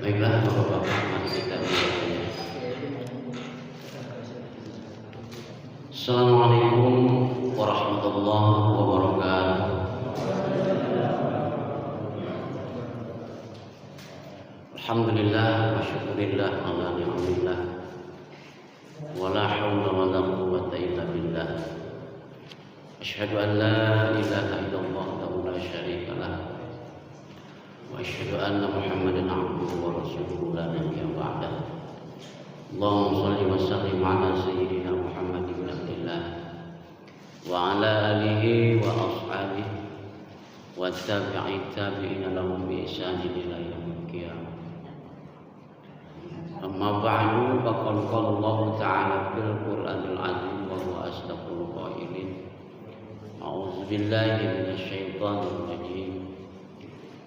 Baiklah Bapak-bapak, mari kita mulai. Assalamualaikum warahmatullahi wabarakatuh. Alhamdulillah wa syukurillah ala ni'amillah wa la hawla wa la quwwata illa billah. Asyhadu an la ilaha illallah wa la syarika lah. Wa asyhadu anna Muhammadan abduhu wa rasuluhu la nabiyya ba'dah. Allahumma shalli wa sallim ala sayyidina Muhammad ibn Abdillah wa ala alihi wa ashabihi wa tabi'ina lahum bi ihsanin ila yaumil qiyamah. Amma ba'du, faqad qala Allah ta'ala fil Qur'anil 'azim wa huwa asdaqul qailin. A'udzu billahi minasy syaithanir rajim.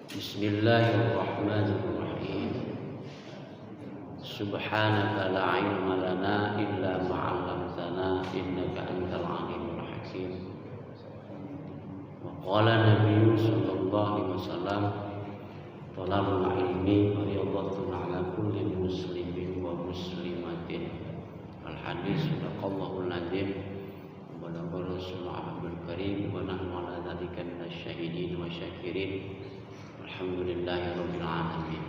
Bismillahirrahmanirrahim. Subhanaka la ilma lana illa ma 'allamtana innaka antal 'alimul hakim. Wa qala Nabi sallallahu alaihi wasallam, talabul ilmi fardhatun 'ala kulli muslimin wa muslimatin. Al-hadis sadaqallahul azim wa balagha rasulullah Abdul Karim wa nahnu 'ala dzalika minasyahidin wa syakirin. Alhamdulillahirabbil alamin.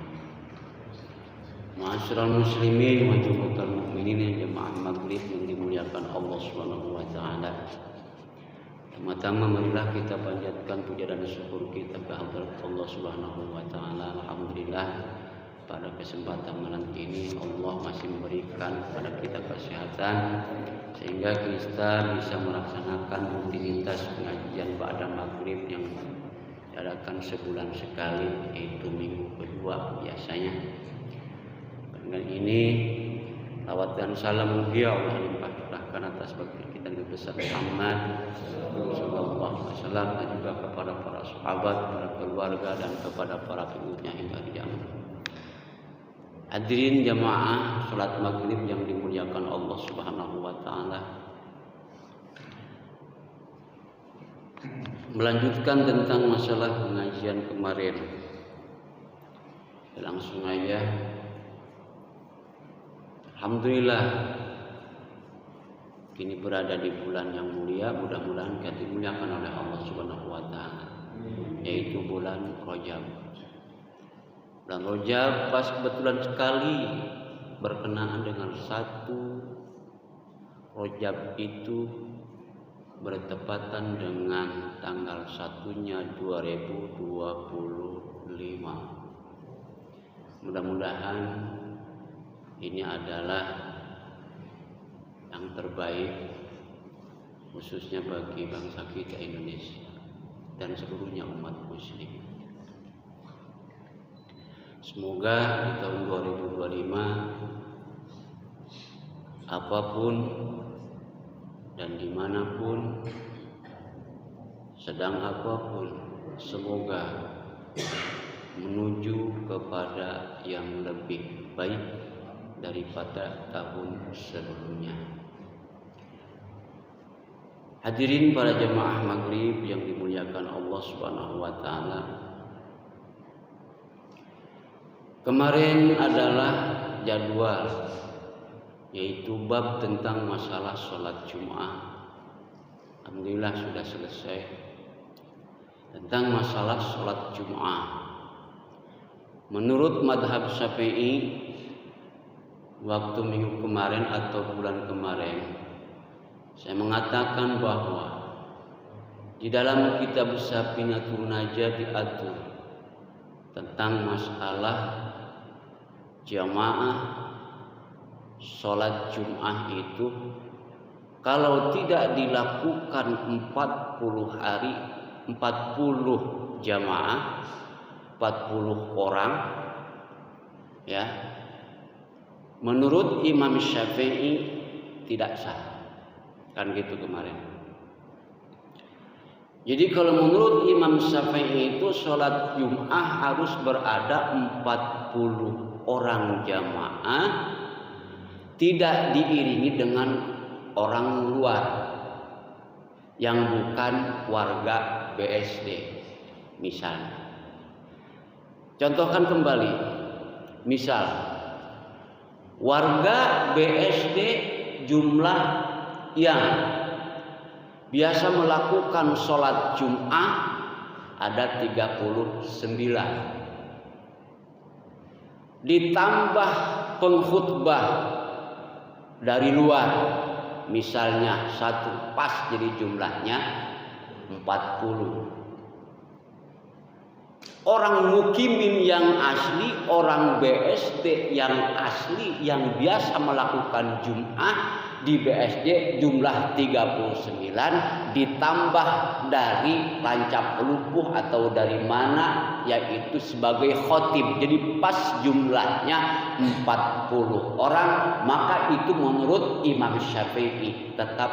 Ma'asyiral muslimin wa jamaahal mukminin jamaah maghrib yang dimuliakan Allah Subhanahu wa taala. Pertama-tama marilah kita panjatkan puja dan syukur kita kehadirat Allah Subhanahu wa taala. Alhamdulillah pada kesempatan malam ini Allah masih memberikan kepada kita kesehatan sehingga kita bisa melaksanakan rutinitas pengajian ba'da maghrib yang diadakan sebulan sekali, yaitu minggu kedua biasanya. Dengan ini lawat dan salam mugia Allah limpahkan atas baginda kita Nabi besar Muhammad sallallahu alaihi wasallam dan juga kepada para sahabat, para keluarga dan kepada para pengikutnya hingga kiamat. Hadirin jamaah salat maghrib yang dimuliakan Allah Subhanahu wa taala. Melanjutkan tentang masalah pengajian kemarin. Langsung aja. Alhamdulillah kini berada di bulan yang mulia, mudah-mudahan kita dimuliakan oleh Allah Subhanahu wa taala, yaitu bulan Rajab. Bulan Rajab pas kebetulan sekali berkenaan dengan satu Rajab itu bertepatan dengan tanggal 1-nya 2025. Mudah-mudahan ini adalah yang terbaik khususnya bagi bangsa kita Indonesia dan seluruhnya umat muslim. Semoga di tahun 2025 apapun dan dimanapun, sedang apapun, semoga menuju kepada yang lebih baik daripada tahun sebelumnya. Hadirin para jemaah maghrib yang dimuliakan Allah Subhanahu wa taala. Kemarin adalah jadwal, yaitu bab tentang masalah sholat Jum'ah. Alhamdulillah sudah selesai tentang masalah sholat Jum'ah. Menurut madhab Syafi'i, waktu minggu kemarin atau bulan kemarin saya mengatakan bahwa di dalam kitab Safinatun Najah diatur tentang masalah jamaah sholat Jum'ah itu kalau tidak dilakukan 40 hari, 40 jamaah, 40 orang, ya, menurut Imam Syafi'i tidak sah. Kan gitu kemarin. Jadi kalau menurut Imam Syafi'i itu sholat Jum'ah harus berada 40 orang jamaah, tidak diiringi dengan orang luar yang bukan warga BSD misalnya. Contohkan kembali, Misal warga BSD jumlah yang biasa melakukan sholat Jum'ah ada 39. Ditambah pengkhutbah dari luar, misalnya satu, pas jadi jumlahnya 40. Orang mukimin yang asli, orang BSD yang asli yang biasa melakukan Jum'ah di BSD jumlah 39 ditambah dari Lancap Pelupuh atau dari mana, yaitu sebagai khotib. Jadi pas jumlahnya 40 orang, maka itu menurut Imam Syafi'i tetap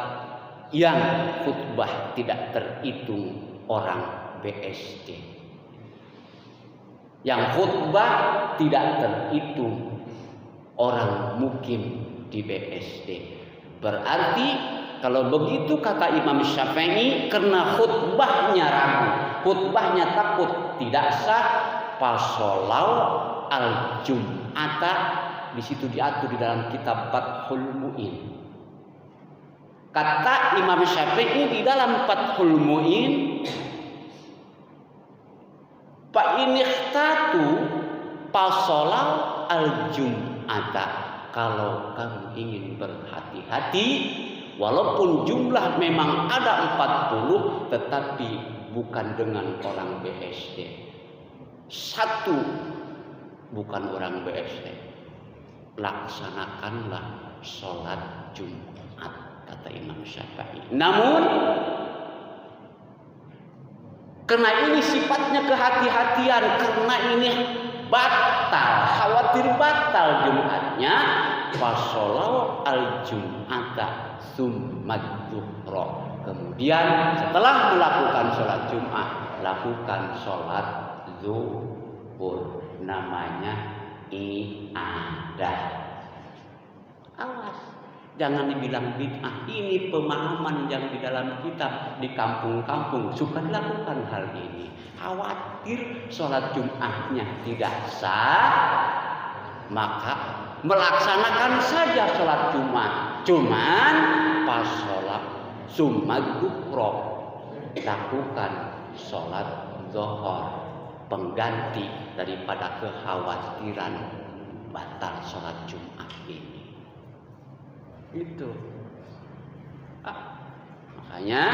yang khutbah tidak terhitung orang BSD. Yang khutbah tidak terhitung orang mukim di BSD. Berarti kalau begitu kata Imam Syafi'i, karena khutbahnya ragu, khutbahnya takut tidak sah, fasolau al-jum'ata, di situ diatur di dalam kitab Fathul Mu'in. Kata Imam Syafi'i di dalam Fathul Mu'in, fa in ikhtatu fasolau al-jum'ata. Kalau kamu ingin berhati-hati, walaupun jumlah memang ada 40, tetapi bukan dengan orang BSD. Satu bukan orang BSD, laksanakanlah sholat Jumat, kata Imam Syafi'i. Namun karena ini sifatnya kehati-hatian, karena ini batal, khawatir batal Jumatnya, fasolau al-jum'ata summat zuhra. Kemudian setelah melakukan sholat Jumat, lakukan sholat zuhur, namanya i'adah. Awas, jangan dibilang bid'ah. Ini pemahaman yang di dalam kitab di kampung-kampung suka dilakukan hal ini. Khawatir sholat Jumatnya tidak sah, maka melaksanakan saja sholat Jumat. Cuman pas sholat summat zuhra, lakukan sholat zuhur, pengganti daripada kekhawatiran batal sholat Jumat ini. Itu makanya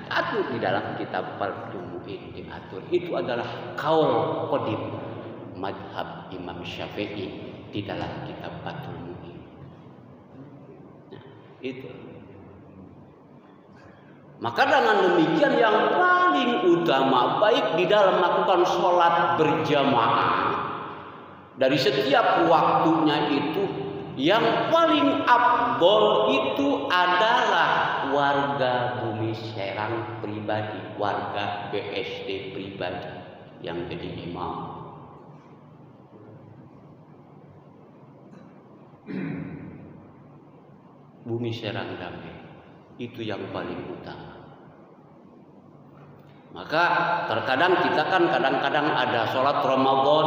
atur di dalam kitab Fathul Mu'in, diatur. Itu adalah qaul qadim madhab Imam Syafi'i di dalam kitab Fathul Mu'in. Nah, itu. Maka dengan demikian yang paling utama baik di dalam melakukan sholat berjamaah dari setiap waktunya itu, yang paling afdol itu adalah warga Bumi Serang pribadi, warga BSD pribadi yang jadi imam. Bumi Serang damai, itu yang paling utama. Maka terkadang kita kan kadang-kadang ada sholat Ramadan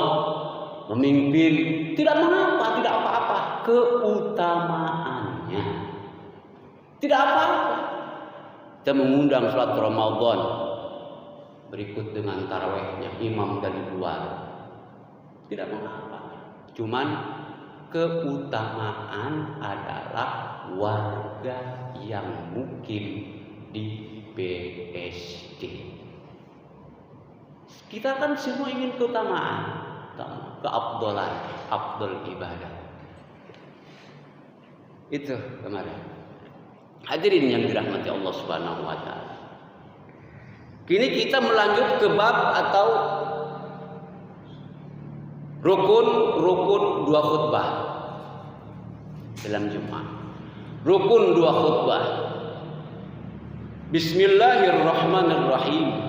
memimpin, tidak mengapa, tidak apa-apa, keutamaannya tidak apa-apa. Kita mengundang sholat Ramadan berikut dengan tarawihnya imam dari luar, tidak mengapa. Cuman keutamaan adalah warga yang mukim di BSD. Kita kan semua ingin keutamaan, keabdolan, afdol ibadah. Itu kemarin. Hadirin yang dirahmati Allah Subhanahu wa taala. Kini kita melanjut ke bab atau rukun dua khutbah dalam Jumat. Rukun dua khutbah. Bismillahirrahmanirrahim.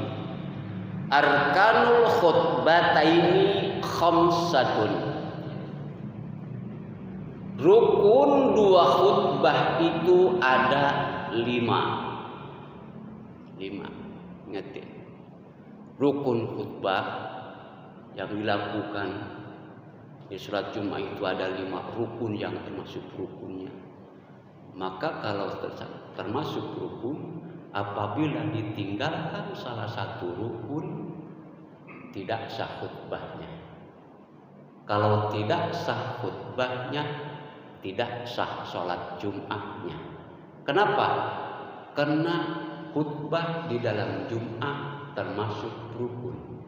Arkanul khutbataini khamsatun. Rukun dua khutbah itu ada 5. Ingat ya. Rukun khutbah yang dilakukan Di sholat Jumat itu ada 5 rukun yang termasuk rukunnya. Maka kalau termasuk rukun, apabila ditinggalkan salah satu rukun, tidak sah khutbahnya. Kalau tidak sah khutbahnya, tidak sah sholat Jumatnya. Kenapa? Karena khutbah di dalam Jumat termasuk rukun.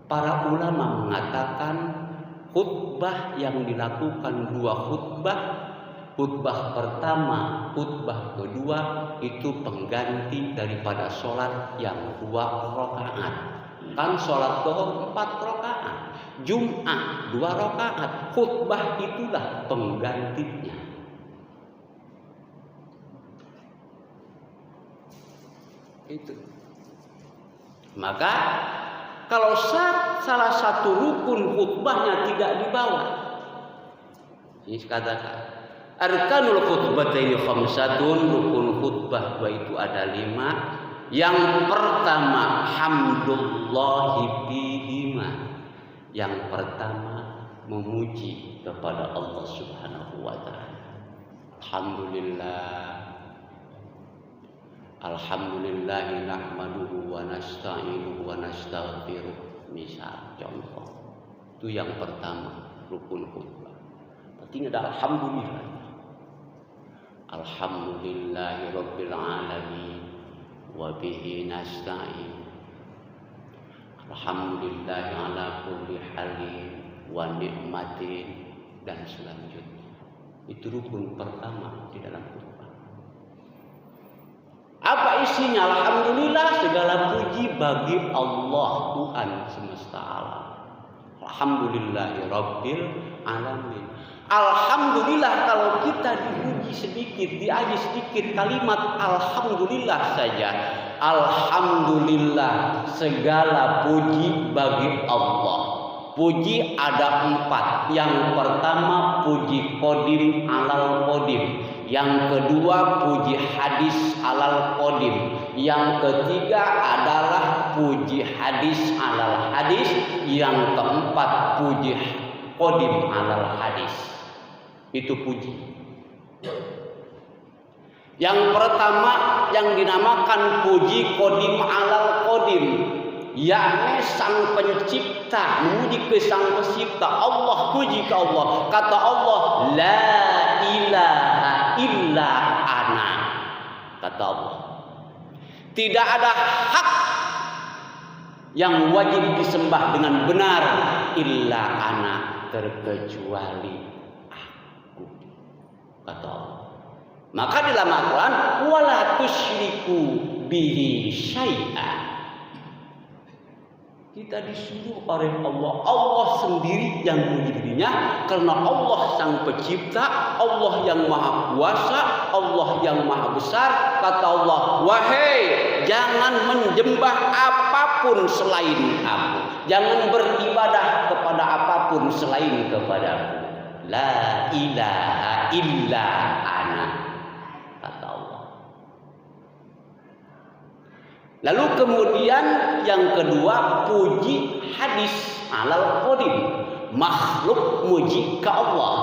Para ulama mengatakan khutbah yang dilakukan 2 khutbah, khutbah pertama, khutbah kedua itu pengganti daripada sholat yang 2 rakaat. Kan sholat zuhur 4 rakaat, Jumat 2 rakaat, khutbah itulah penggantinya. Itu. Maka kalau salah satu rukun khutbahnya tidak dibawa, ini katakan arkanul khutbataini khamsatun, rukun khutbah itu ada 5. Yang pertama hamdulillahi bihima, yang pertama memuji kepada Allah Subhanahu wa taala. Alhamdulillahi nahmaduhu wa nasta'inuhu wa nastaghfiruh. Misal contoh, itu yang pertama rukun khutbah. Artinya ada alhamdulillah. Alhamdulillahi rabbil alamin wa bihi nasta'in. Alhamdulillahi ala kulli halin wa ni'matin, dan selanjutnya. Itu rukun pertama di dalam khutbah. Apa isinya? Alhamdulillah, segala puji bagi Allah Tuhan semesta alam. Alhamdulillahi rabbil alamin. Alhamdulillah, kalau kita diuji sedikit, diaji sedikit kalimat alhamdulillah saja. Alhamdulillah, segala puji bagi Allah. Puji ada 4. Yang pertama puji qadim alal qadim. Yang kedua puji hadis alal qadim. Yang ketiga adalah puji hadis alal hadis. Yang keempat puji qadim alal hadis. Itu puji. Yang pertama yang dinamakan puji qadim alal qadim, yakni sang pencipta, memuji ke sang pencipta. Allah, puji ke Allah. Kata Allah, la ilaha illa ana. Kata Allah, tidak ada hak yang wajib disembah dengan benar illa ana, terkecuali aku. Kata Allah. Maka di dalam Al-Quran, wala tusyriku bihi syai'an. Kita disuruh oleh Allah. Allah sendiri yang memuji dirinya, karena Allah sang pencipta, Allah yang maha kuasa, Allah yang maha besar. Kata Allah, wahai, jangan menyembah apapun selain aku, jangan beribadah kepada apapun selain kepadaku. La ilaha illa ana, kata Allah. Lalu kemudian yang kedua puji hadis alal qadim, makhluk muji ke Allah,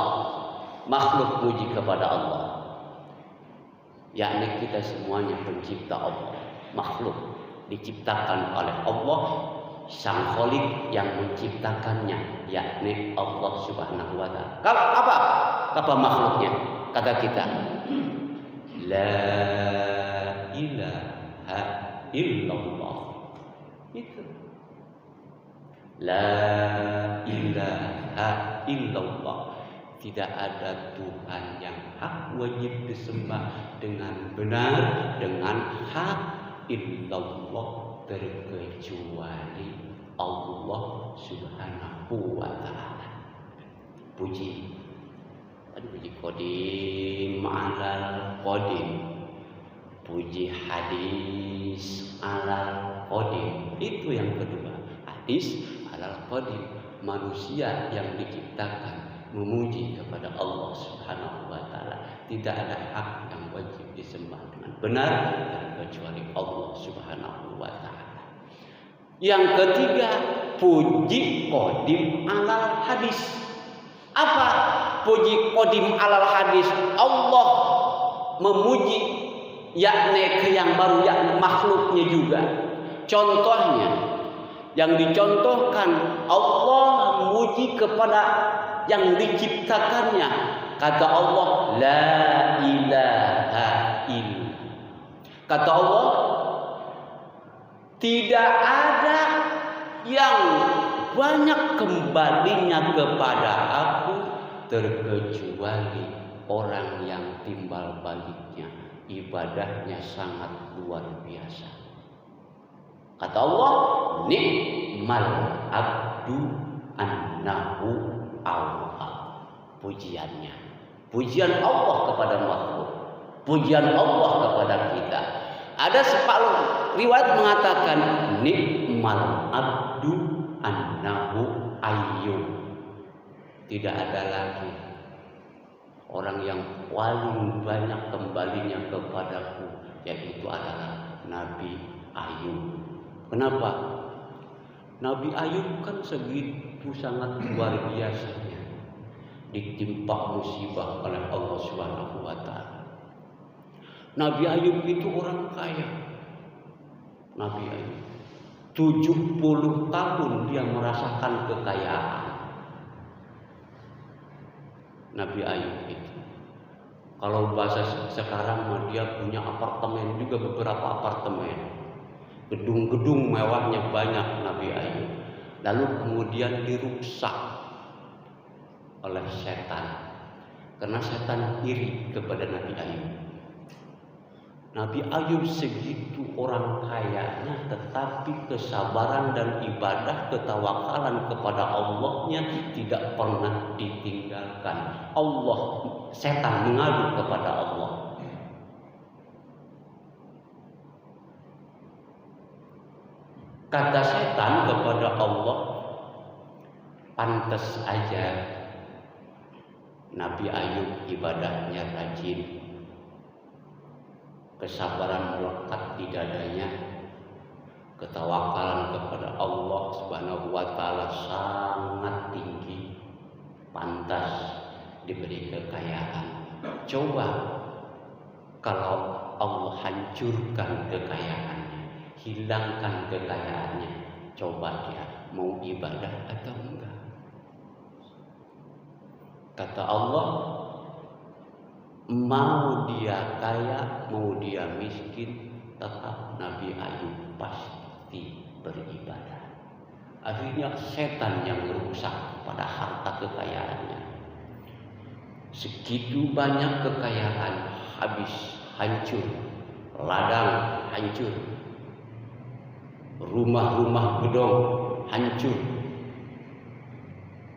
makhluk muji kepada Allah, yakni kita semuanya pencipta Allah, makhluk diciptakan oleh Allah sang Khaliq yang menciptakannya, yakni Allah Subhanahu wa taala. Apa makhluknya? Kata kita, la ilaha illallah. Itu la ilaha illallah. Tidak ada Tuhan yang hak wajib disembah dengan benar, dengan hak, illallah, terkecuali Allah Subhanahu wa taala. Puji, puji qadim alal qadim, puji hadis alal qadim. Itu yang kedua, hadis alal qadim, manusia yang diciptakan memuji kepada Allah Subhanahu wa taala. Tidak ada hak yang wajib disembah dengan benar kecuali Allah Subhanahu wa taala. Yang ketiga, puji qadim alal hadis. Apa puji qadim alal hadis? Allah memuji yakni ke yang baru, yakni makhluknya juga. Contohnya yang dicontohkan, Allah memuji kepada yang diciptakannya. Kata Allah, la ilaha illa. Kata Allah, tidak ada yang banyak kembalinya kepada aku terkecuali orang yang timbal baliknya ibadahnya sangat luar biasa. Kata Allah, ni'mal abdu annahu awwab. Pujiannya, pujian Allah kepada makhluk, pujian Allah kepada kita. Ada separuh riwayat mengatakan ni'mal abdu annahu ayyub. Tidak ada lagi orang yang paling banyak kembalinya kepadaku, yaitu adalah Nabi Ayub. Kenapa? Nabi Ayub kan segitu sangat luar biasanya ditimpa musibah oleh Allah Subhanahu wa taala. Nabi Ayub itu orang kaya. Nabi Ayub 70 tahun dia merasakan kekayaan. Nabi Ayub itu, kalau bahasa sekarang dia punya apartemen juga, beberapa apartemen, gedung-gedung mewahnya banyak Nabi Ayub. Lalu kemudian dirusak oleh setan, karena setan iri kepada Nabi Ayub. Nabi Ayub segitu orang kayanya, tetapi kesabaran dan ibadah, ketawakalan kepada Allahnya tidak pernah ditinggalkan. Setan mengadu kepada Allah. Kata setan kepada Allah, pantas aja Nabi Ayub ibadahnya rajin, kesabaran melekat di dadanya, ketawakalan kepada Allah Subhanahu wa taala sangat tinggi, pantas diberi kekayaan. Coba kalau Allah hancurkan kekayaannya, hilangkan kekayaannya, coba dia mau ibadah atau enggak? Kata Allah, mau dia kaya, mau dia miskin, tetap Nabi Ayub pasti beribadah. Akhirnya setan yang merusak pada harta kekayaannya. Segitu banyak kekayaan habis, hancur, ladang hancur, rumah-rumah gedong hancur,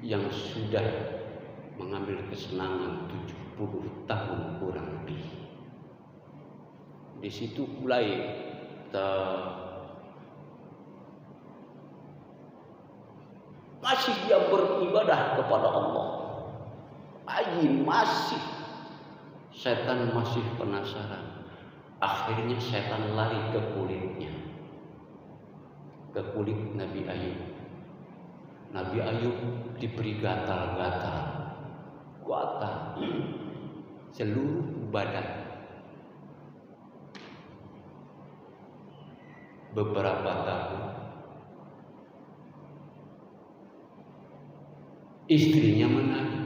yang sudah mengambil kesenangan 70 tahun kurang lebih. Di situ mulai masih dia beribadah kepada Allah. Masih setan masih penasaran. Akhirnya setan lari ke kulitnya, ke kulit Nabi Ayub. Nabi Ayub diberi gatal-gatal, seluruh badan. Beberapa tahun istrinya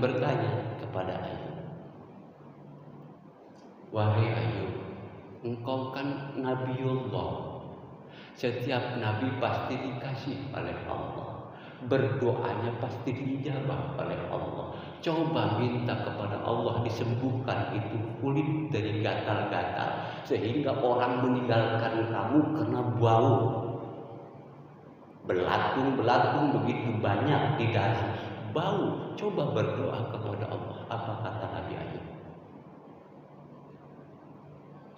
bertanya kepada Ayub, wahai Ayub, engkau kan Nabiullah, setiap nabi pasti dikasih oleh Allah, berdoanya pasti dijabah oleh Allah. Coba minta kepada Allah disembuhkan itu kulit dari gatal-gatal, sehingga orang meninggalkan kamu karena bau. Belatung begitu banyak di dalam bau. Coba berdoa kepada Allah. Apa kata Nabi Ayub?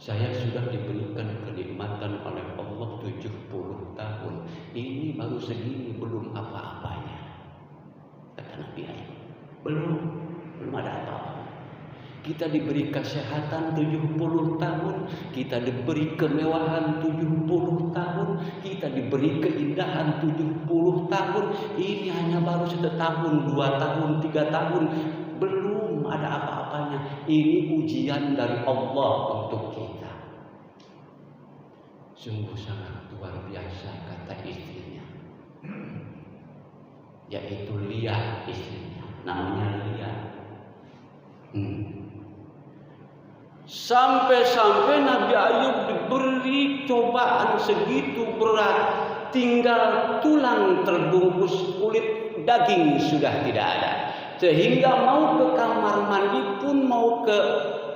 Saya sudah diberikan kenikmatan oleh Allah 70 tahun. Ini baru segini, belum apa-apanya. Kata Nabi Ayub, belum ada apa-apa. Kita diberi kesehatan 70 tahun, kita diberi kemewahan 70 tahun, kita diberi keindahan 70 tahun. ini hanya baru 1 tahun, 2 tahun, 3 tahun, belum ada apa-apanya. Ini ujian dari Allah untuk kita. Sungguh sangat luar biasa, kata istrinya, yaitu Lia istrinya, namanya Lia. Sampai-sampai Nabi Ayub diberi cobaan segitu berat, tinggal tulang terbungkus, kulit daging sudah tidak ada, sehingga mau ke kamar mandi pun, mau ke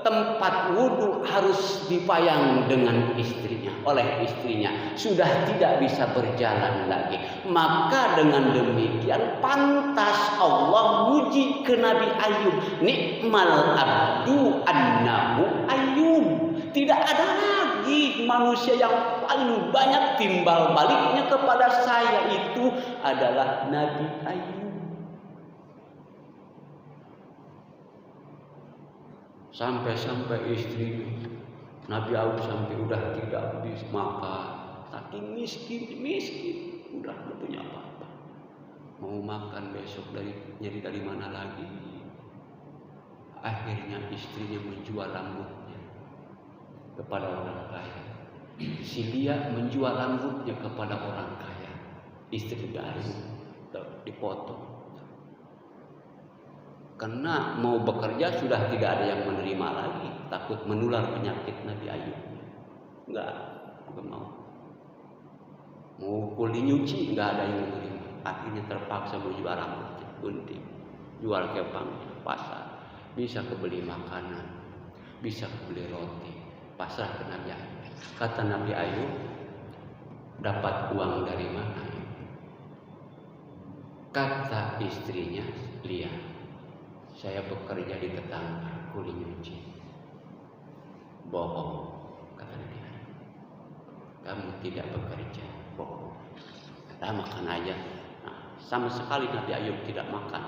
tempat wudhu harus dipayang dengan istrinya, oleh istrinya, sudah tidak bisa berjalan lagi. Maka dengan demikian pantas Allah muji ke Nabi Ayub, nikmal abdu annahu Ayub. Tidak ada lagi manusia yang paling banyak timbal baliknya kepada saya, itu adalah Nabi Ayub. Sampai-sampai istri Nabi Ayub sampai udah tidak bisa makan, saking miskin, udah tidak punya apa-apa. Mau makan besok nyari dari mana lagi? Akhirnya istrinya menjual rambutnya kepada orang kaya. Si Lia menjual rambutnya kepada orang kaya. Istri Ayub dipotong. Karena mau bekerja sudah tidak ada yang menerima lagi, takut menular penyakit Nabi Ayub. Enggak mau. Mau kulit nyuci enggak ada yang menerima. Akhirnya terpaksa menjual rambutnya, gunting, jual ke pasar, bisa kebeli makanan, bisa kebeli roti, pasrah ke Nabi Ayub. Kata Nabi Ayub, dapat uang dari mana? Kata istrinya Lia, saya bekerja di tetangga kuli nyuci. Bohong, kata dia. Kamu tidak bekerja, bohong. Kata makan aja. Nah, sama sekali Nabi Ayub tidak makan.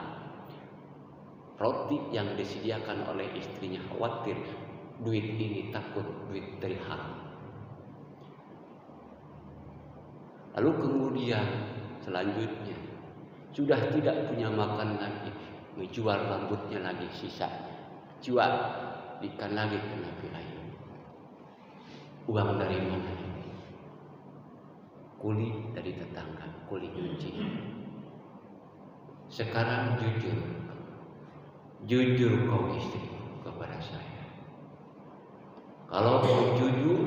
Roti yang disediakan oleh istrinya, khawatir duit ini takut duit dari haram. Lalu kemudian selanjutnya sudah tidak punya makan lagi, menjual rambutnya lagi sisanya, jual ikan lagi ke Nabi Ayub. Uang dari mana? Kuli dari tetangga, kuli nyuci. Sekarang jujur kau istri kepada saya. Kalau kau jujur,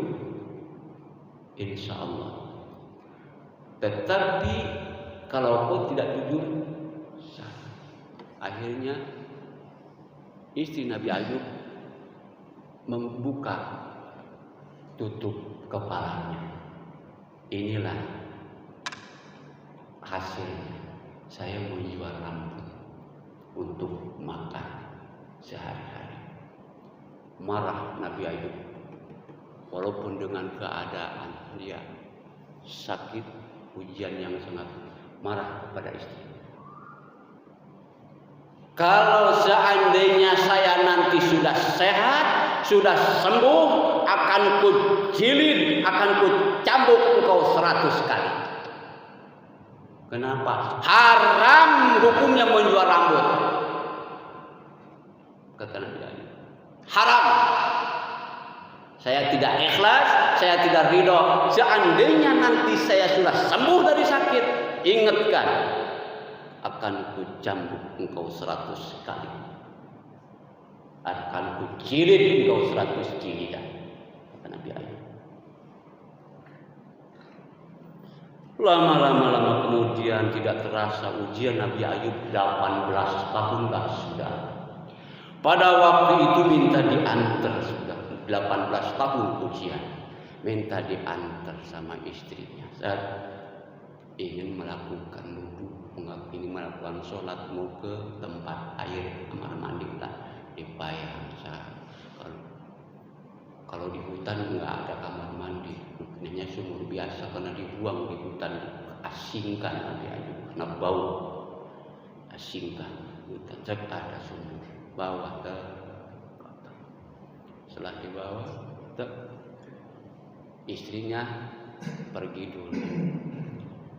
insya Allah. Tetapi kalau kau tidak jujur, salah. Akhirnya istri Nabi Ayub membuka tutup kepalanya. Inilah hasilnya. Saya menjual rambut untuk makan sehari-hari. Marah Nabi Ayub, walaupun dengan keadaan dia sakit, ujian yang sangat, marah kepada istri. Kalau seandainya saya nanti sudah sehat, sudah sembuh, akan kujilid, akan kucambuk engkau 100 kali. Kenapa? Haram hukumnya menjual rambut. Kata Nabi Ayub, haram. Saya tidak ikhlas, saya tidak ridho. Seandainya nanti saya sudah sembuh dari sakit, ingatkan, akan kucambuk engkau 100 kali. Akan kucilid engkau 100 cilidan. Kata Nabi Ayub. Lama kemudian tidak terasa ujian Nabi Ayub 18 tahun sudah. Pada waktu itu minta diantar, sudah 18 tahun ujian, minta diantar sama istrinya. Saat ingin melakukan wudu, ingin melakukan sholat, mau ke tempat air kamar mandi lah, dipayang. Kalau di hutan nggak ada kamar mandi, hanya sumur biasa, karena dibuang di hutan, asingkan Nabi Ayub karena bau, asingkan hutan. Cek ada sumur, bawa ke kota. Setelah dibawa, istrinya pergi dulu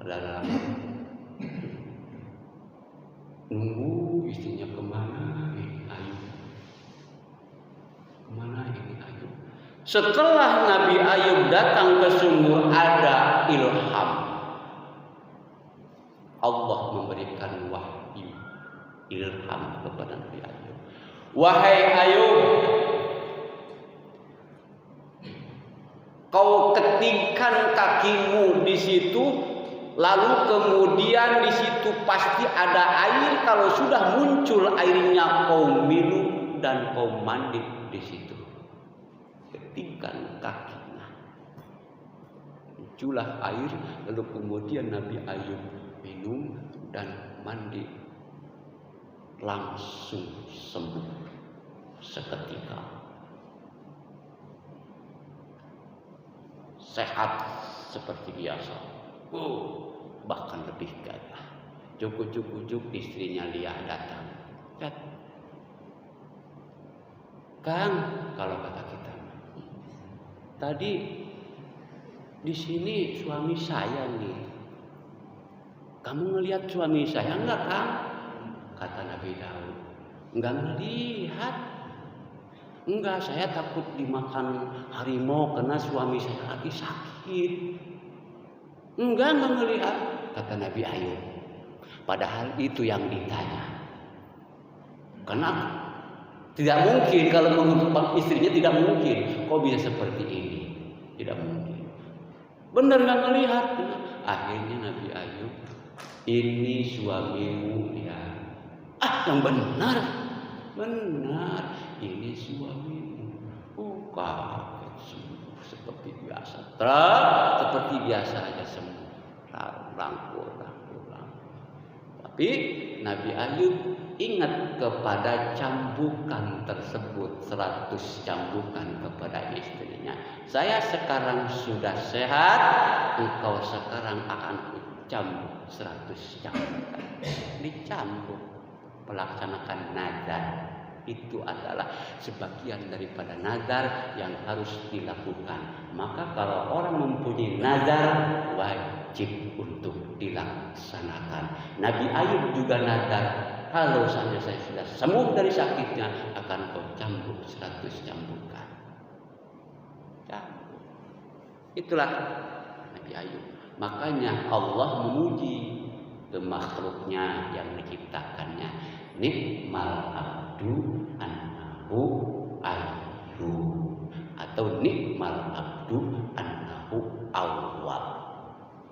dalam Setelah Nabi Ayub datang ke sumur, ada ilham. Allah memberikan wahyu ilham kepada Nabi Ayub. Wahai Ayub, kau ketikkan kakimu di situ, lalu kemudian di situ pasti ada air. Kalau sudah muncul airnya, kau minum dan kau mandi di situ. Ketikkan kakinya, muncullah air, lalu kemudian Nabi Ayub minum dan mandi, langsung sembuh seketika, sehat seperti biasa. Bahkan lebih gagah. Cukup istrinya Lia datang. Kang, kalau kata kita, tadi di sini suami saya nih. Kamu ngelihat suami saya enggak, Kang? Kata Nabi Daud. Enggak ngelihat. Enggak, saya takut dimakan harimau karena suami saya lagi sakit. Enggak ngelihat, kata Nabi Ayub. Padahal itu yang ditanya. Karena tidak mungkin kalau menurut istrinya, tidak mungkin. Kok bisa seperti ini? Tidak mungkin. Benar nggak ngelihat? Akhirnya Nabi Ayub, ini suamimu ya. Yang benar, benar. Ini suamimu. Kaget sembuh seperti biasa. Seperti biasa aja sembuh. Rangkul. Tapi Nabi Ayub ingat kepada cambukan tersebut, 100 cambukan kepada istrinya. Saya sekarang sudah sehat, engkau sekarang akan cambuk 100 cambukan. Dicambuk, melaksanakan nazar. Itu adalah sebagian daripada nazar yang harus dilakukan. Maka kalau orang mempunyai nazar, wajib untuk dilaksanakan. Nabi Ayub juga nazar, kalau saja saya sudah sembuh dari sakitnya, akan kau cambuk 100 cambukan. Cambuk. Itulah Nabi Ayub. Makanya Allah memuji ke makhluknya yang diciptakannya. Nikmal abdu annahu ayyub, atau nikmal abdu annahu awwab.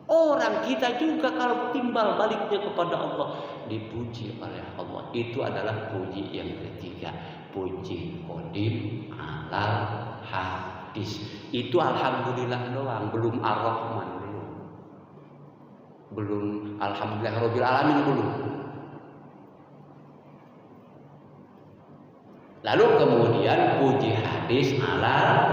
Orang kita juga kalau timbal baliknya kepada Allah, dipuji oleh Allah. Itu adalah puji yang ketiga, puji qadim alal hadis. Itu alhamdulillah doang, belum ar-Rahman, belum alhamdulillah rabbil alamin, belum. Lalu kemudian puji hadis alal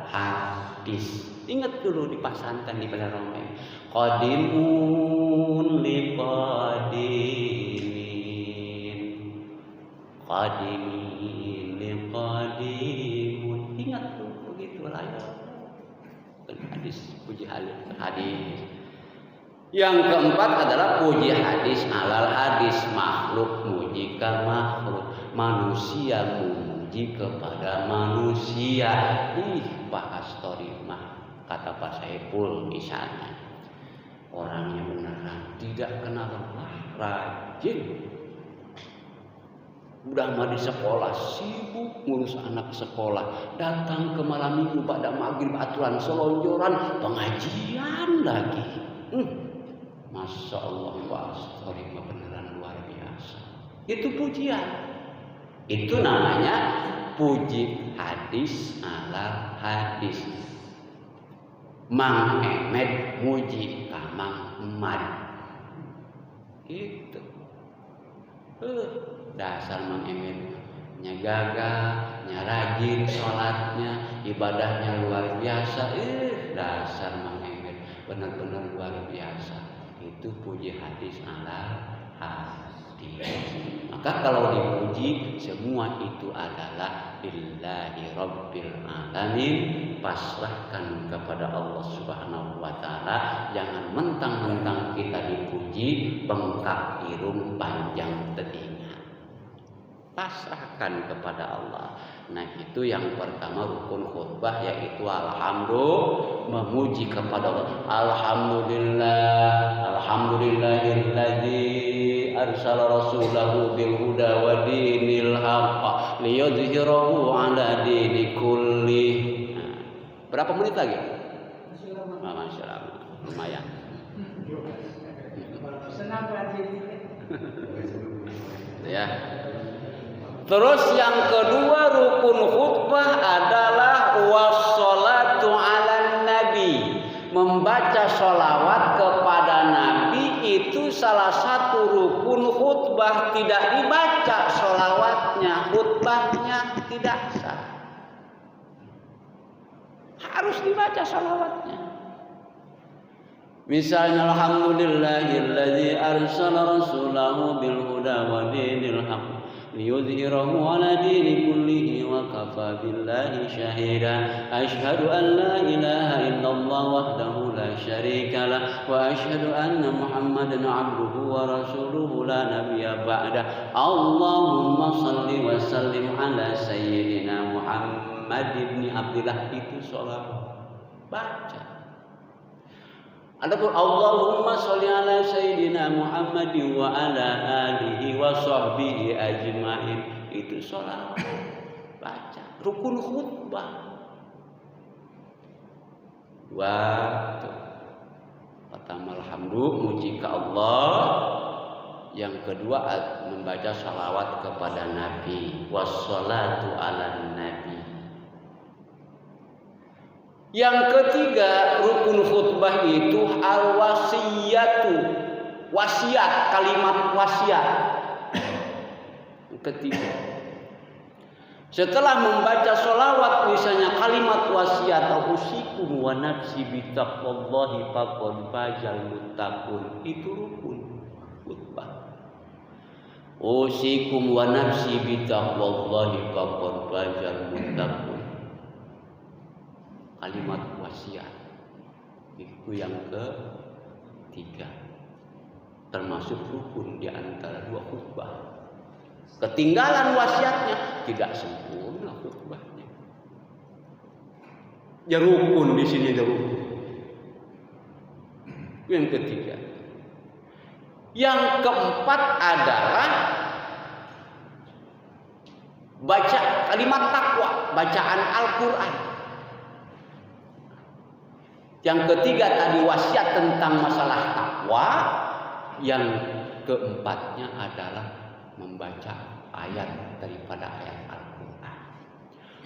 hadis. Ingat dulu dipasangkan di pada rombeng. Qadimun liqadimin, qadimin liqadimun. Ingat tuh begitu lah ya. Hadis, puji hadis. Yang keempat adalah puji hadis alal hadis. Makhluk muji ke makhluk, manusia memuji kepada manusia. Pak Astori mah, kata Pak Saiful misalnya, orangnya beneran tidak kenal lelah, rajin. Udah mah di sekolah sibuk ngurus anak sekolah, datang ke malam minggu pada maghrib aturan selonjoran, pengajian lagi. Masya Allah, Pak Astori mah beneran luar biasa. Itu pujian. Itu namanya puji hadis ala hadis. Mang Emet muji ka Mang Emad. Itu. Dasar Mang Emet nya gagah, nya rajin sholatnya, ibadahnya luar biasa. Dasar Mang Emet benar-benar luar biasa. Itu puji hadis ala hadis. Maka kalau dipuji, semua itu adalah lillahi rabbil alamin. Pasrahkan kepada Allah Subhanahu wa taala. Jangan mentang-mentang kita. kita dipuji, bengkak hidung, panjang telinga. pasrahkan kepada Allah. Nah, itu yang pertama rukun khutbah, yaitu alhamdulillah, memuji kepada Allah. Alhamdulillahilladzi arsala rasulahu bil huda wa dinil haqq liyudhhirahu 'ala dini kulli. Nah, berapa menit lagi? Masyaallah, lumayan. Senang ya. Terus yang kedua rukun khutbah adalah wassalatu 'alan nabi. Membaca sholawat kepada Nabi itu salah satu rukun khutbah. Tidak dibaca sholawatnya, khutbahnya tidak sah. Harus dibaca sholawatnya. Misalnya alhamdulillahilladzi arsala rasulahu bil huda wa dinil haqq liyudhhirahu 'ala dini kullihi wa kafa billahi shahida. Asyhadu an la ilaha illallah wahdahu la syarika lah wa asyhadu anna Muhammadan 'abduhu wa rasuluhu la nabiyya ba'da. Allahumma shalli wa sallim 'ala sayyidina Muhammad ibn Abdillah. Itu sholawat. Baca. Adapun Allahumma sholli ala sayyidina Muhammad wa ala alihi wa sahbihi ajma'in, itu sholawat. Baca rukun khutbah. Pertama alhamdulillah, muji ke Allah. Yang kedua membaca sholawat kepada Nabi, wassalatu ala nabi. Yang ketiga rukun khutbah itu al-wasiyatu, wasiat, kalimat wasiat. Yang ketiga, setelah membaca sholawat misalnya kalimat wasiat, usikum wa nafsi bitaqwallahi faqad fazal muttaqun, itu rukun khutbah. Usikum wa nafsi bitaqwallahi faqad fazal muttaqun. Kalimat wasiat itu yang ketiga, termasuk rukun di antara dua khutbah. Ketinggalan wasiatnya tidak sempurna khutbahnya. Ya rukun di sini, rukun. Yang ketiga. Yang keempat adalah baca kalimat takwa, bacaan Al-Quran. Yang ketiga tadi wasiat tentang masalah takwa. Yang keempatnya adalah membaca ayat daripada ayat Al-Quran.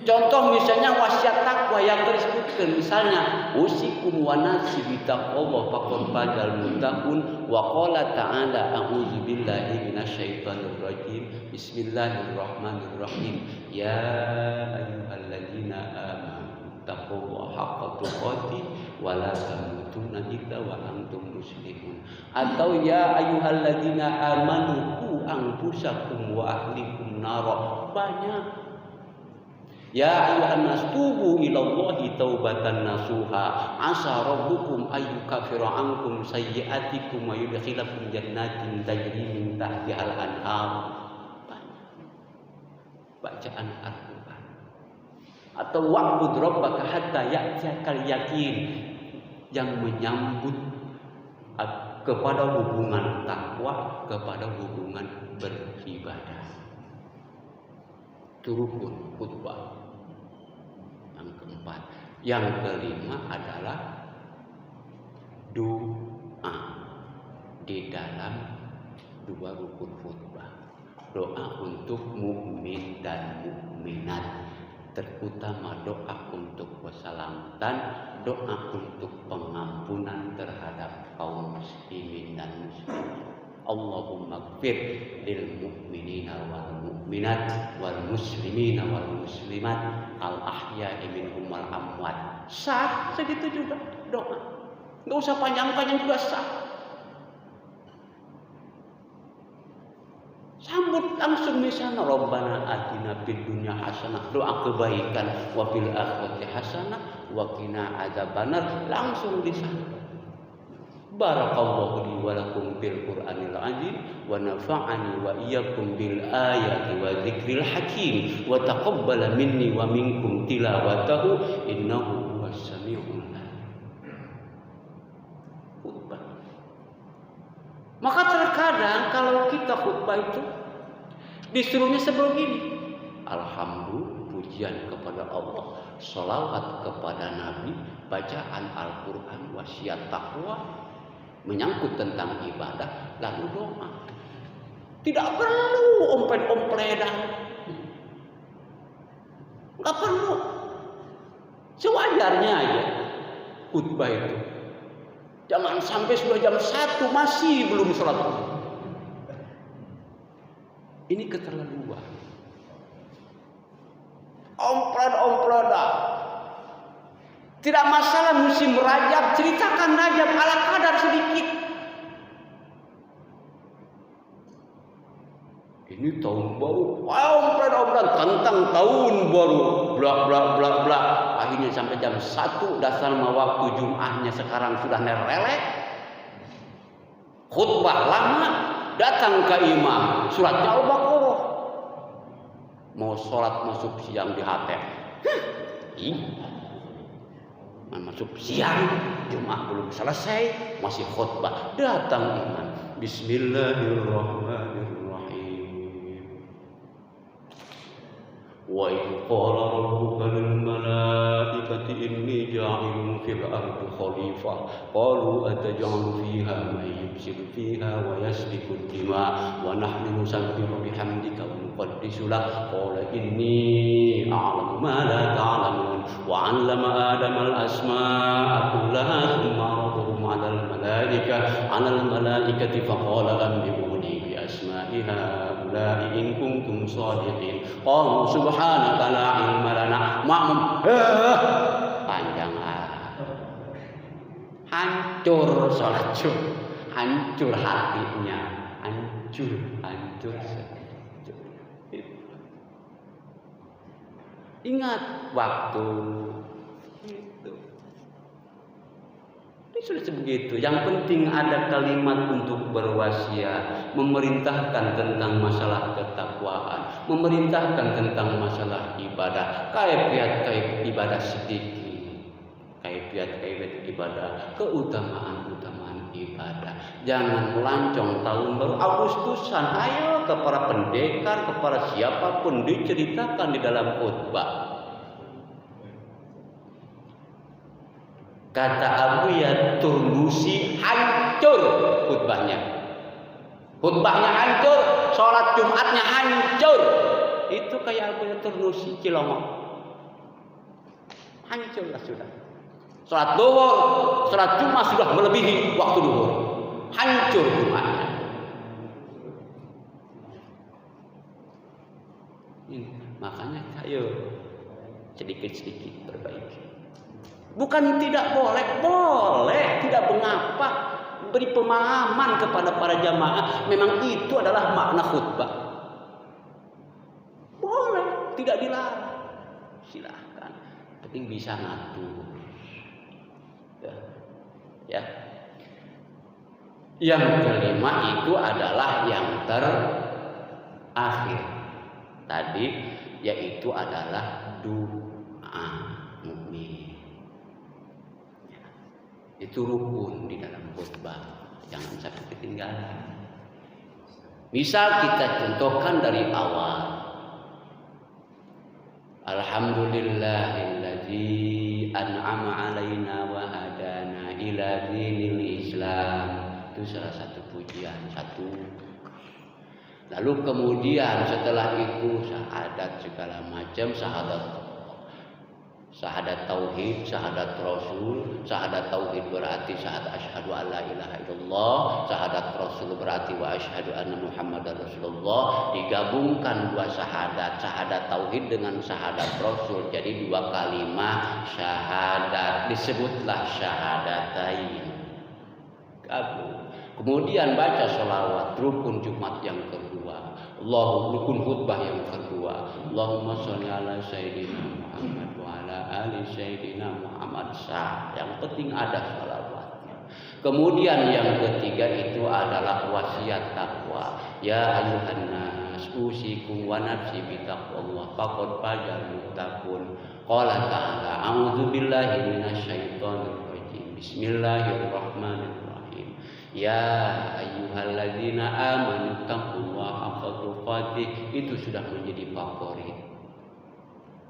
Contoh misalnya wasiat takwa yang tersebutkan, misalnya usikum wa nafsi bitaqwallah faqad fazal muttaqun wa qala ta'ala a'udzu billahi minasyaitonir rajim bismillahirrahmanirrahim ya ayyuhalladzina amanu taqullaha haqqa tuqatih wa la tamutunna illa wa antum muslimun. Atau ya ayyuhalladzina amanu qu anfusakum wa ahlikum nara. Banyak. Ya ayyuhan nas tubu ilallahi taubatan nasuha asa rabbukum ayyukaffira ankum sayyi'atikum wa yudkhilakum jannatin tajri min tahtihal anhar. Bacaan Al-Quran. Atau wa'bud rabbaka hatta ya'tiyakal yaqin, yang menyambut kepada hubungan takwa, kepada hubungan beribadah. Itu rukun khutbah. Yang keempat. Yang kelima adalah doa di dalam dua rukun khutbah. Doa untuk mukmin dan mukminat, terutama doa untuk keselamatan, doa untuk pengampunan terhadap kaum muslimin dan muslimat. Allahumma gfir lil mu'minina wal mu'minat wal muslimina wal muslimat al ahya'i minhum wal amwat. Sah segitu juga doa. Enggak usah panjang-panjang juga sah. Sambut langsung misalnya Rabbana atina fid dunya hasanah, doa kebaikan, wa fil akhirati hasanah wa qina adzabannar, langsung disambut. Barakallahu li wa lakum bil Qur'anil azim wa nafa'ani wa iyyakum bil ayati wa dzikril hakim wa taqabbala minni wa minkum tilawatahu innahu huwas samiul alim. Khutbah. Maka terkadang kalau kita khutbah itu disuruhnya sebegini. Alhamdulillah, pujian kepada Allah, salawat kepada Nabi, bacaan Al-Quran, wasiat takwa, menyangkut tentang ibadah, lalu doa. Tidak perlu omplet-ompletan, nggak perlu, sewajarnya aja khutbah itu. Jangan sampai sudah jam 1 masih belum sholat. Ini keterlaluan. Omplet-ompletan. Tidak masalah musim Rajab, ceritakan Rajab ala kadar sedikit. Ini tahun baru, omplet-omplet tentang tahun baru, bla bla bla bla. Akhirnya sampai jam 1 dasar waktu Jumatnya sekarang sudah nerelek. Khutbah lama, datang ke imam, suratnya Al-Baqarah. Mau sholat masuk siang di hotel. Masuk siang, Jumat belum selesai, masih khutbah. Datang imam, Bismillahirrahmanirrahim. Wa idh qala rabbuka lil malaikati inni ja'ilun fil ardi khalifah qalu ataj'alu fiha man yufsidu fiha wa yasfiku ad-dima wa nahnu nusabbihu bihamdika wa nuqaddisu lak qala inni a'lamu ma la ta'lamun wa 'allama adama al-asma'a kullaha thumma 'aradahum 'ala al-malaikati faqala anbi'uni bi asma'i haula'i in kuntum shadiqin qalu subhanaka la ilma lana ma'mum. Panjang hancur sholat Jumat, hancur hatinya, hancur. Ingat waktu itu. Ini sudah sebegitu. Yang penting ada kalimat untuk berwasiat, memerintahkan tentang masalah ketakwaan, memerintahkan tentang masalah ibadah, kaifiat ibadah sedikit, kaifiat ibadah, keutamaan ibadah. Jangan melancong tahun baru Agustusan. Ayo ke para pendekar, kepada siapapun diceritakan di dalam khutbah. Kata Abu ya Turmusi, hancur khutbahnya. Khutbahnya hancur, sholat Jumatnya hancur. Itu kayak Abu ya Turmusi Cilongok. Hancurlah sudah. Sholat duhur, sholat Jumat sudah melebihi waktu duhur. Hancur Jumatnya. Makanya ayo sedikit-sedikit perbaiki. Bukan tidak boleh, boleh, tidak mengapa beri pemahaman kepada para jamaah. Memang itu adalah makna khutbah. Boleh, tidak dilarang. Silahkan, penting bisa ngatur. Ya. Yang kelima itu adalah yang terakhir tadi, yaitu adalah doa mukmin. Itu rukun di dalam khutbah, jangan sampai ketinggalan. Misal kita contohkan dari awal, Alhamdulillahilladzi an'ama alaina wa hadana ila dinil Islam. Itu salah satu pujian, satu. Lalu kemudian setelah itu syahadat segala macam, syahadat tauhid, syahadat rasul. Syahadat tauhid berarti syahadat asyhadu alla ilaha illallah, syahadat rasul berarti wa asyhadu anna muhammadar rasulullah. Digabungkan dua syahadat, syahadat tauhid dengan syahadat rasul, jadi dua kalimat syahadat, disebutlah syahadatain. Kemudian baca sholawat, rukun Jumat yang kedua, rukun khutbah yang kedua, Allahumma sholli ala sayyidina Muhammad wa ala ali sayyidina Muhammad sah. Yang penting ada sholawatnya. Kemudian yang ketiga itu adalah wasiat takwa. Ya ayuhan nas usikum wa nafsi bi taqwallah faqad fazal muttaqun. Qala ta'ala a'udzu billahi minasyaitonir rajim. Bismillahirrahmanirrahim. Ya ayyuhalladzina amanu taqullaha haqqa tuqatih. Itu sudah menjadi favorit.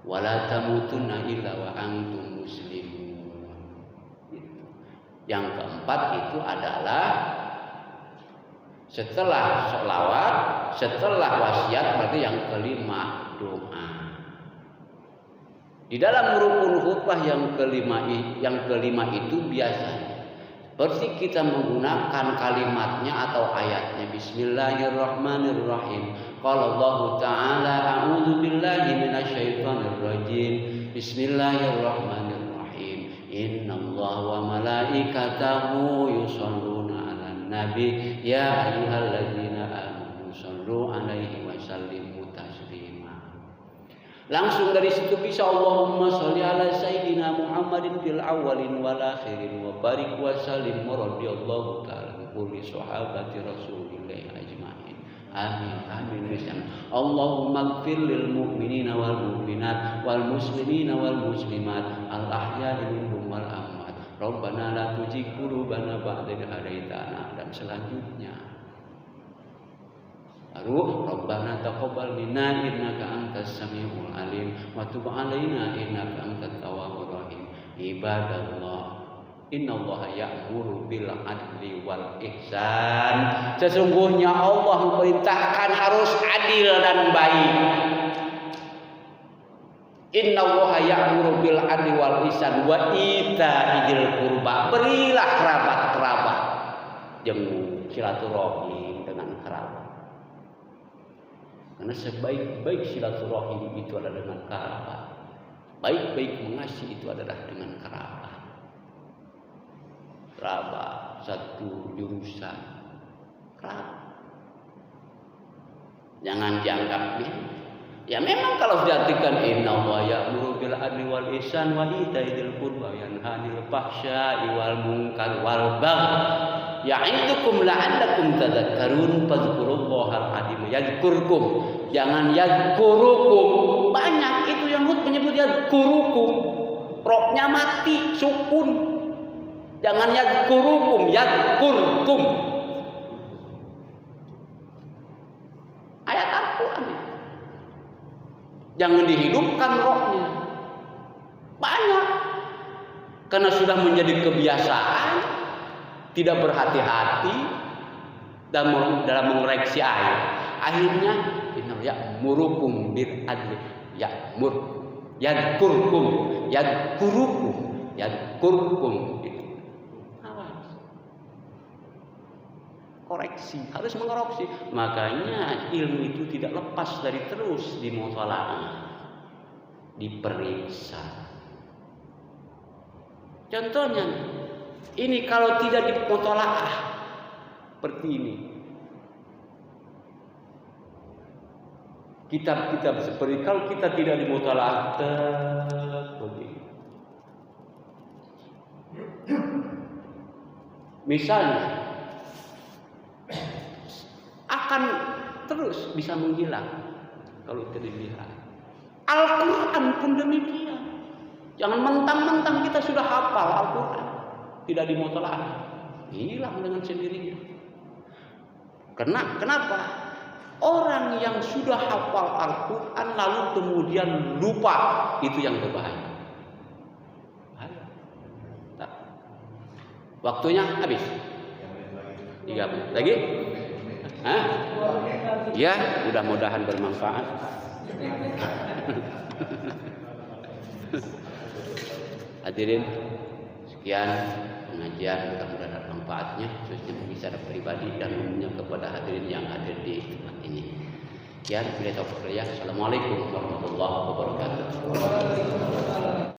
Wala tamutunna illa wa antum muslimun. Yang keempat itu adalah setelah sholawat, setelah wasiat, berarti yang kelima doa. Di dalam rukun khutbah yang kelima itu biasanya seperti kita menggunakan kalimatnya atau ayatnya. Bismillahirrahmanirrahim. Qala Allah Ta'ala a'udzu billahi minasyaitonir rajim. Bismillahirrahmanirrahim. Innallaha wa malaikatahu yusholluna 'alan nabi ya ayyuhalladzina amanu shollu 'alaihi wa sallimu taslima. Langsung dari situ bisa Allahumma sholli ala sayyidina Muhammadin fil awwalin wal akhirin wa barik wa sallim radhiyallahu ta'ala kulli sahabati Rasulillah ajmain. Amin amin. Allahumma ighfir lil mu'minina wal mu'minat wal muslimina wal muslimat al ahya'i minhum wal amwat. Rabbana la tuzigh qulubana ba'da idh hadaitana, dan selanjutnya baru Rabbana taqabbal minna innaka antas samiul alim wa tub 'alaina innaka antat tawwabur rahim. Ibadallah, innallaha ya'muru bil adli wal ihsan. Sesungguhnya Allah memerintahkan harus adil dan baik. Innallaha ya'muru bil adli wal ihsan wa ita'il qurba. Berilah kerabat-kerabat, jenguk silaturahim dengan kerabat. Karena sebaik-baik silaturahim itu adalah dengan kerabat. Baik-baik mengasihi itu adalah dengan kerabat. Kerabat satu jurusan, kerabat. Jangan dianggap ya memang kalau diartikan innallaha ya'muru bil adli wal ihsan wa ita'il qurba wa yanha 'anil fahsya'i wal munkar wal baghi ya'idukum la'allakum tadhakkarun fadhkurullahal 'azim yadhkurkum. Jangan yadhkurukum banyak, itu yang menyebut yadhkurukum, roknya mati sukun. Jangan yadhkurukum, yadhkurkum. Ayat Al-Quran. Jangan dihidupkan rohnya. Banyak. Karena sudah menjadi kebiasaan, tidak berhati-hati dalam mengoreksi ayat. Akhirnya inna ya'murukum bil adli ya'mur yadhkurkum yadhkurukum yadhkurkum. Koreksi, harus mengoreksi. Makanya ilmu itu tidak lepas dari terus dimutalaah, diperiksa. Contohnya, ini kalau tidak dimutalaah seperti ini, kitab-kitab seperti kalau kita tidak dimutalaah begini. Misalnya akan terus bisa menghilang kalau tidak dilihat. Al-Quran pun demikian. Jangan mentang-mentang kita sudah hafal Al-Quran, tidak dimutalaah, hilang dengan sendirinya. Kenapa? Orang yang sudah hafal Al-Quran lalu kemudian lupa, itu yang berbahaya. Waktunya habis. 3 menit lagi. Hah? Ya, mudah-mudahan bermanfaat. Hadirin, sekian pengajian, mudah-mudahan ada manfaatnya, khususnya bicara pribadi dan umumnya kepada hadirin yang hadir di tempat ini. Sekian, bila taufiq. Assalamualaikum warahmatullahi wabarakatuh.